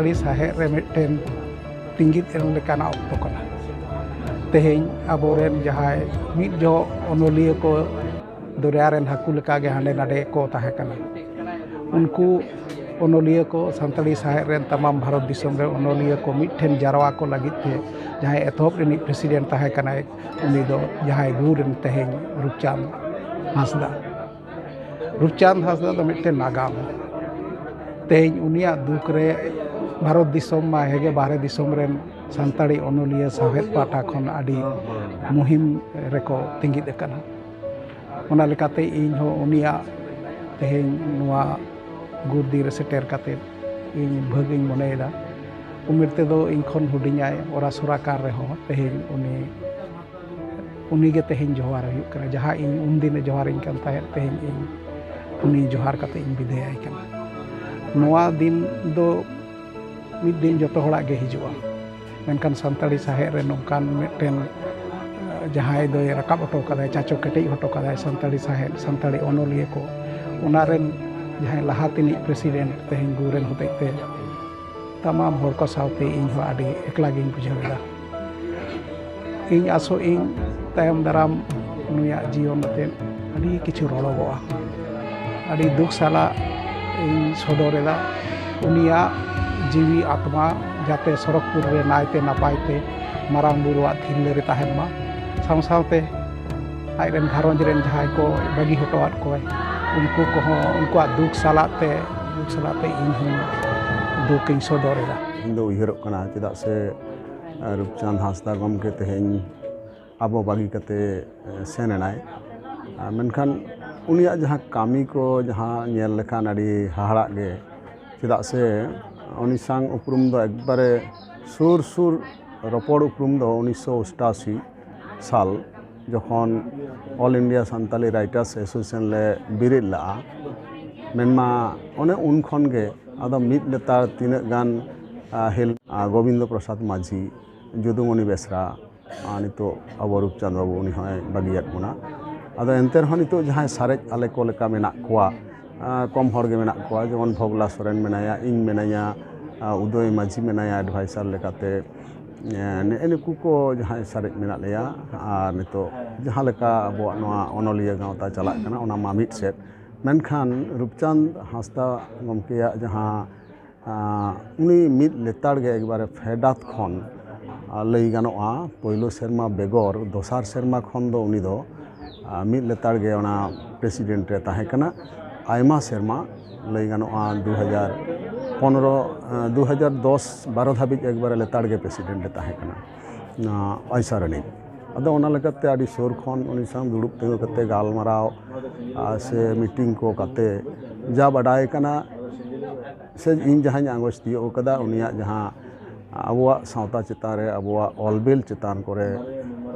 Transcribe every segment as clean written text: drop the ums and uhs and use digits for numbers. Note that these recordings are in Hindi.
सानताड़ी साहे रे मिटन तिंगित एम लेकाना ऑक्टो कना तेहेñ आबोरेन जहाय मिट जो ओनोलिया को दरिया रेन हाकू लेका गे हांडे नाडे को ताहे कना उनको ओनोलिया को सानताड़ी साहे रेन तमाम भारत दिसम रे ओनोलिया को मिटन जारवा को लगित थे जहाय एथोप रिनी प्रेसिडेंट ताहे कना उनी दो जहाय गुरेन तेहेñ रूपचांद हांसदा दो मिटन नागाम तेहेñ उनिया दुख रे भारत दिसम मा हेगे बाहरे दिसम रेन सानताड़ी ओनोलिया साहेद पाटा खन आदि मुहिम रेको तिंगित कना ओना लेकाते इन हो उनिया तेहेñ नुआ गुरदी रे सेटेर काते इन भागिन मनेदा उमिर ते दो इन खन हुडिኛय ओरा सुराकार रे हो तेहेñ उनी गे तेहेñ जोहार हुयुग कना जहां इन उन दिन जोहार इन kan tahe तेहेñ इन उनी जोहार काते इन बिदाय कना नुआ दिन दो मिद दिन जतो होड़ा गे हिजुआ मेनकान सानताड़ी साहे रे नोंकान मिटन जहां दो रकाब हटो कदाय चाचो केटेज हटो कदाय सानताड़ी साहे सानताड़ी ओनोलिया को उनारेन जहां लहातिनी प्रेसिडेंट तेहेñ गुरेन होतेते तमाम होर को सावते इन हो आदि एकला गिन बुझावेदा इन आसो इन तायम दाराम नुया जीवन ते आदि किछु रड़ोगोआ आदि दुख साला इन सदरेदा उनिया जीवी आत्मा जाते सरकपुर रे नायते नापायते मारांग बुरुआ थिल्ले रे ताहेन मा साव सावते आइरेन घारोंज रेन जहां को बागी हटोआत कोय उनको को उनको दुख सालाते इन हूँ दुख इन सदरेदा इन दो उयहरोग कना चेदा से रूपचांद हांसदा गमके तेहेñ आबो बागी कते सेनेनाय मेनखान उनिया जहां कामी को जहां नेल लेखान आदि हाहाड़ा गे चेदा से उनी सांग उपरुम दो एकबारे सुर सुर रपड़ उपरुम दो 1988 साल जखन all India Santali writers association ले बिरिद ला मेनमा ओने उन खन गे आदो मिद लेतार तीन गान हेल गोविंद प्रसाद माझी जुदुमणि बेसरा नितो आबो रूपचांद बाबू उनी होय बागियात बुना आदो एनते रह नितो जहां सारेज आले को लेका मेना कोआ कम हर गे मेना कोआ जेमन भगला सोरेन मेनाया इन मेनाया उदय माझी मेनाया एडवाइसर लेकाते नेनुकु को जहां सारेज मेना लेया और नितो जहां लेका आबो नोआ ओनोलिया गावता चलाक कना ओना मा मिड सेट मेनखान रूपचांद हांसदा गमकेया जहां उनी मिद लेतार गे एकबारे फेडात खन लई गानोआ पहिलो सेरमा बेगर दोसार सेरमा खन दो उनी दो मिद लेतार गे ओना प्रेसिडेंट रे ताहे कना आयमा सेरमा लई गानोआ 2010-12 धाबिज एकबारे लेतार गे प्रेसिडेंट रे ताहे कना ऐसा रनी अदो ओना लेकाते आदि सोर खन उनी संग दुड़ुब तिंगु कते गालमाराव से मीटिंग को कते जा बाडाय कना से इन जहां आंगोस दियो कदा उनिया जहां आबोआ सावता चितान रे आबोआ ऑलबिल चितान करे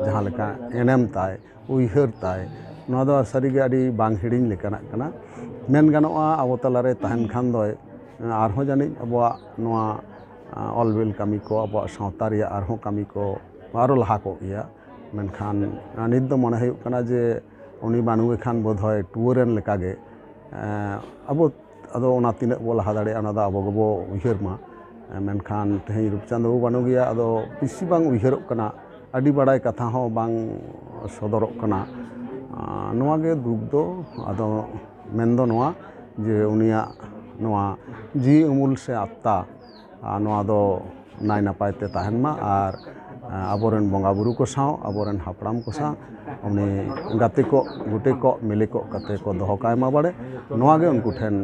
जहां लेका एनएम ताय उयहर ताय नोआ दो सारिगे आदि बांग हिडिंग लेकाना कना मेन गानोआ आबो तलारे ताहन खान दय आरहो जानि आबोआ नोआ ऑलबिल कामी को आबोआ सावता रे आरहो कामी को आरो लहा को गया मेनखान नित दो मने हुयुग कना जे उनी बानुगे खान बोधय टुवरेन लेकागे आबो अदो ओना तिना बो लहा दाड़े ओना दा आबो गबो उयहर मा मेनखान तेहेñ रूपचांद बाबू बानु गया अदो पिसी बांग उयहरोग कना आदि बाड़ाय कथा हो बांग सदरोग कना नोआ गे दुख दो अदो मेन दो नोआ जे उनिया नोआ जी उमुल से आत्ता नोआ दो नाय नापाय ते ताहेन मा आर आबोरेन बंगा बुरु को साव आबोरेन हापड़ाम को साव उनी गाते को गुटे को मिले को कते को दोहो काय मा बाड़े नोआ गे उनको ठेन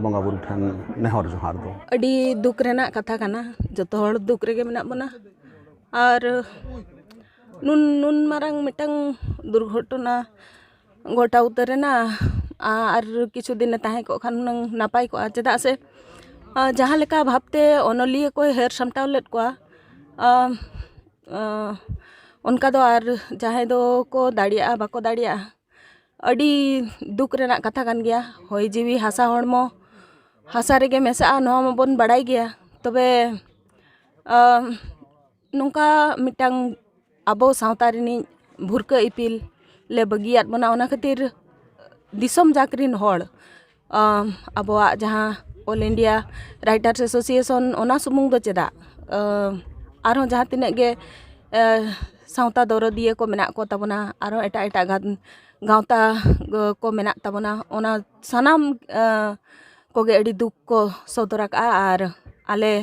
बंगा बुरु ठेन नेहर जोहार दो अडी दुख रेना कथा काना जतो हर दुख रेगे मेना बना और नुन मारांग मिटंग दुर्घटना घटा उतरेना और किछु दिन ताहे को खान नापाय को चेदा से जहां लेका भाबते ओनोलिया को हेर सामटाव लेट को उनका दो और जहां दो को दाड़िया बाको दाड़िया अडी दुख रेना कथा कान गया होय जीवी हासा हड़मो हासा रेगे मेसा नोआ माबन बाड़ाय गया तबे नुका मिटांग आबो सावता रिनी भुरका इपिल ले बगियात बना ओना खातिर दिसम जाकरिन हड़ आबोआ जहां ऑल इंडिया राइटर्स एसोसिएशन ओना सुमुंग दो चेदा आरो जहाँ तिनाग गे सावता दरदिया को मेना को ताबोना आरो एटा एटा गावता को मेना ताबोना ओना सनाम कोगे अड़ी दुख को सदराक आर आले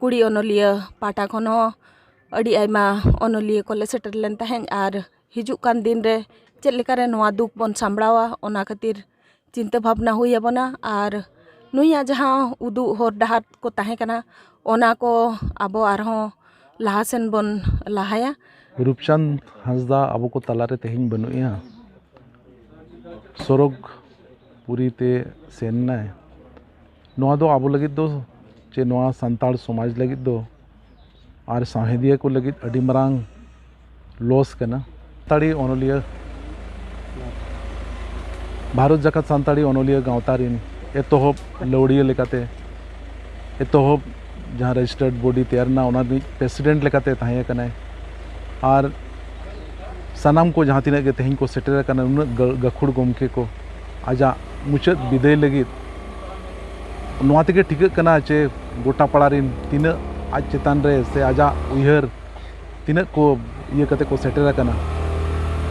कुड़ी ओनलिया पाटा खनो अड़ी आयमा ओनलिया को ले सेटर लेन तहें आर हिजुक कान दिन रे चेद लेकारे नोआ दुख बन सामड़ावा ओना खातिर चिंता भावना हुई आबोना आर नुया जहाँ उदू होर डहार को ताहे कना ओना को आबो आरहों लाहासेन बन लाहाया। रूपचंद हांसदा आबो को तलारे तेहिं बनुया सोरग पुरी ते सेन नोआ दो आबो लगित दो चे नोआ संताल समाज लगित दो आर साहेदिया को लगित अडी मरांग लॉस कना। सानताड़ी ओनलिया भारत जाकात सानताड़ी ओनलिया गावता रिन एतोहब लौड़िया लेकाते एतोहब जहाँ रजिस्टर्ड बॉडी तैयारना ओना प्रेसिडेंट लेकाते ताहे कनाय आर सानाम को जहाँ तीना गे तेहिं को सेटर कना उन्नत गखुड़ गोमके को आजा मुचाद विदाय लगित नोआ तेगे ठिकाग कना चे गोटा पाड़ा रिन तीना आज चेतान रे से आजा उयहर तीना को ये कते को सेटर कना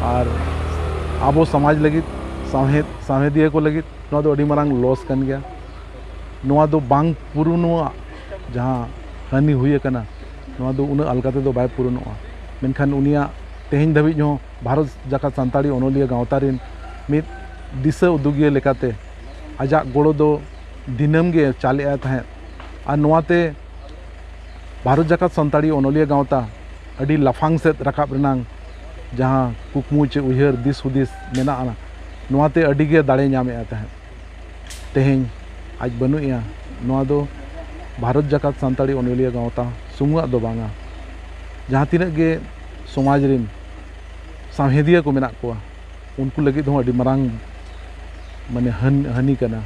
आर आबो समाज लगित साहेदिया को लगित नोआ दो अडी मारांग लॉस कन गया नोआ दो बांग पुरुनोआ जहाँ हानि हुई कना नोआ दो उना अलगाते दो बाय पुरुनोआ मेनखान उनिया तेहिं धाबिज हो भारत जाकात सानताड़ी ओनलिया गावता रिन मिद दिशा उदुगिया लेकाते आजा गोड़ो दो दिनम गे चाले ताहें आर नोआते भारत जाकात सानताड़ी ओनलिया गावता अडी लाफांग सेद राकाब रेनांग जहाँ कुकमु चे उयहर दिस हुदिस मेनाआ नोआते अडी गे दाड़े नामे ताहें तेहिं आज बनुया नोआ दो भारत जाकात सानताड़ी ओनलिया गावता सुमुआ दो बांगा जहाँ तीना गे समाज रिन साहेदिया को मेना कोआ उनको लगित हो अडी मरांग माने हानि कना।